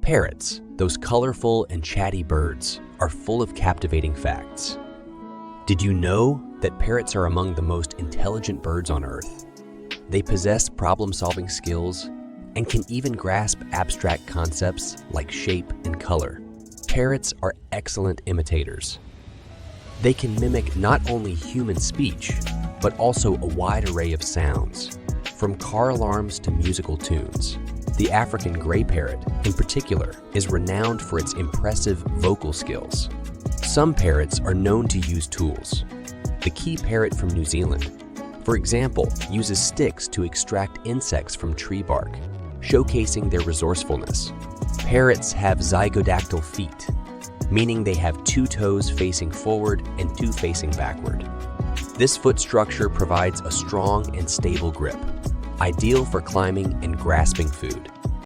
Parrots, those colorful and chatty birds, are full of captivating facts. Did you know that parrots are among the most intelligent birds on Earth? They possess problem-solving skills and can even grasp abstract concepts like shape and color. Parrots are excellent imitators. They can mimic not only human speech, but also a wide array of sounds, from car alarms to musical tunes. The African gray parrot, in particular, is renowned for its impressive vocal skills. Some parrots are known to use tools. The key parrot from New Zealand, for example, uses sticks to extract insects from tree bark, showcasing their resourcefulness. Parrots have zygodactyl feet, meaning they have 2 toes facing forward and 2 facing backward. This foot structure provides a strong and stable grip, ideal for climbing and grasping food.